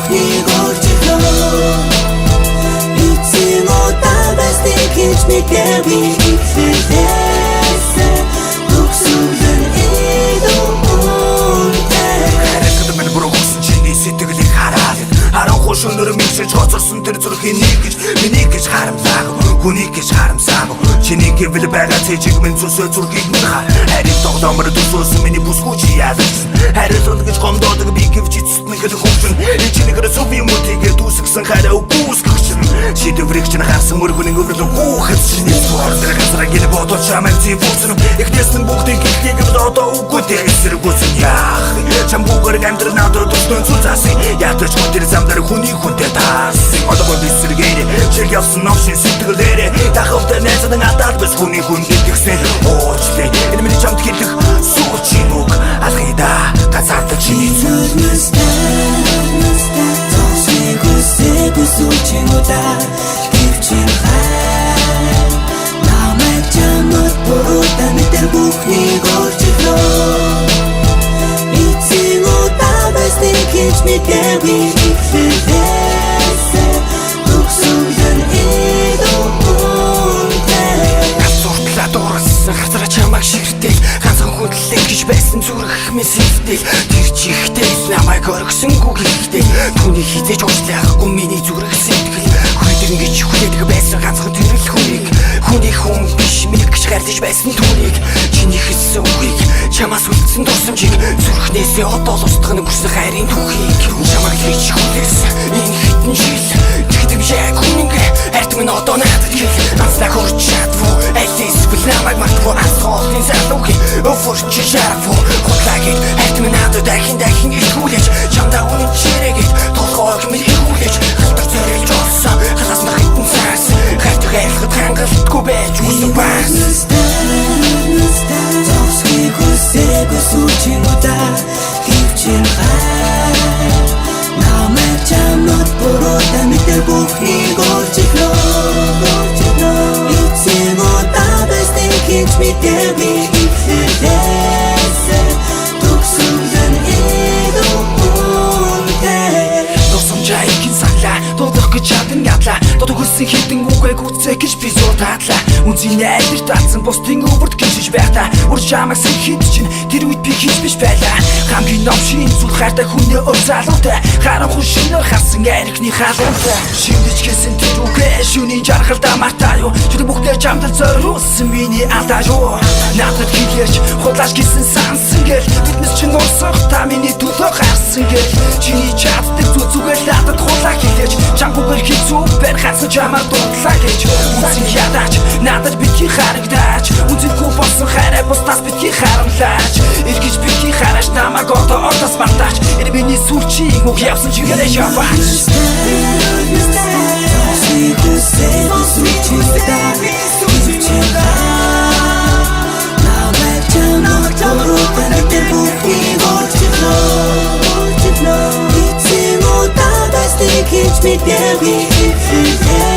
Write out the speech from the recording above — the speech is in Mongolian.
бүхнийг өөрчлөө эцэг удаа байсныг хинч мэдээгүй ихлээсээ төгсөлөн идүүнтэй харагдаад мань буруу хүсэн чиний сэтгэлийг хараад харанхуй шөнөөр мэгшиж гоцорсон тэр зүрхийн нэг гэж миний гэж харамсаагүй хүнийг гэж харамсаагүй чиний гэвэл байгаа цэжиг минь зүсээ зүрхийг минь хаа харин тоглоомор төсөөсөн миний бүсгүй чи яадагсан харин сон гэж гомдоодаг би гэвч эцэстэн гэл хөвчөн чинийгээр сүв юм үтигээ дүүсгсэн хараа үгүйсгэгчин шийдвэрийг чинь харсан мөргөний өврөлөө гүүхэд чиний суурдэр газраа гинэ бодож чамайг зэвүүсэн ихнээс нь бүгдийг ихнийг одоо үгүй эсэргүүсэн яах чам бүгээр амьдрал надад төстөн цуцаасан ятаж хөтөр замдар хүний хүнтэй таарсан одоо би сэргээр чиг явсан новшин сэтгэлээрээ тахавтай найзад надад бас хүний хүн гэдгсэн уучлаа энэ миний чамд хэлэх суучин үг алхида газардаг чиний суучин удаа гівчин хай намайг чамд буруутай мэдэр бүхнийг өөрчлөө эцэг удаа байсныг хинч мэдээгүй ихлээсээ төгсөлөн идүүнтэй гацуртлаа дуурсан газар чамайг ширтэл ганцхан хүндлэх гэж байсан зүрх минь сэвтэл тэр чихтэй намайг оргисонгүй гэхдээ түүний хизээж уучлахгүй миний зүрх сэтгэл хүлдэр ингэж хүлээдэг байсан ганцхан тэрэл хүнийг хүний хүн биш минь гэж гарлаж байсан түүнийг чиний хэлсэн үгийг чамаас үлдсэн дурсамжийг зүрхнээсээ одоо л устгах нь хүсэх хайрын түүхийг чамайг хийж хүлээсэн энэ хитэн жил тэгдэм яг хүнгээ арт минь одоо надад хэл анцлаа хурч чадвуу айлс бил намайг мартвуу асуулын залуугийн өвөрч шарвуу хутлаагийн арт минь надад дахин ихүүлж чамдаа үнэн чирээгээд толгойг минь ихүүлж халтар зориулж олсон халаас на хитэн цаас хайртай хайрлахад хангалтгүй байж үсэн бас суучин удаа гівчин хай намайг чамд буруутай мэдэр бүхнийг өөрчлөө эцэг удаа байсныг хинч мэдээгүй ихлээсээ төгсөлөн идүүнтэй дурсамжаа ихэн саналаа дуудах гэж чадан ядлаа дуудах хүссэн хитэн үгээ гүцэх гэж би зуутаадлаа үнцгийн айлэр таацсан бусдын өвөрт гიშж байхдаа үр чамайг сэхэд чинь тэр үед би хийж биш байлаа хамгийн новшин зүйл хайртай хүнээ өр залуутай харанхуй шинээр харсан архины халуутай шимдэж гэсэн тэр үгээ шүний жаргалдаа мартаа юу чүрэг бүхнээ чамдал зориулсан миний алдаа юу надад хэлээч худлааш гисэн сансан гэл биднес чинь уусах та миний төлөө гарсан гэл чиний чаддаг зүгээр надад хулаа хэлээч чамгүйгээр хийцүү бэр хатсан чамаар дуудлаа гэж үнцэн ядаач надад битгий харагдаач үнцэнгүй болсон хайраа бусдаас битгий харамлаач эргэж битгий хараач намайг одоос мартаач энэ миний сүрчийг мөг явсан чигээрээ яваач намайг чамд буруутай мэдэр бүхнийг өөрчлөө эцэг удаа байсныг хинч мэдээгүй ихлээсээ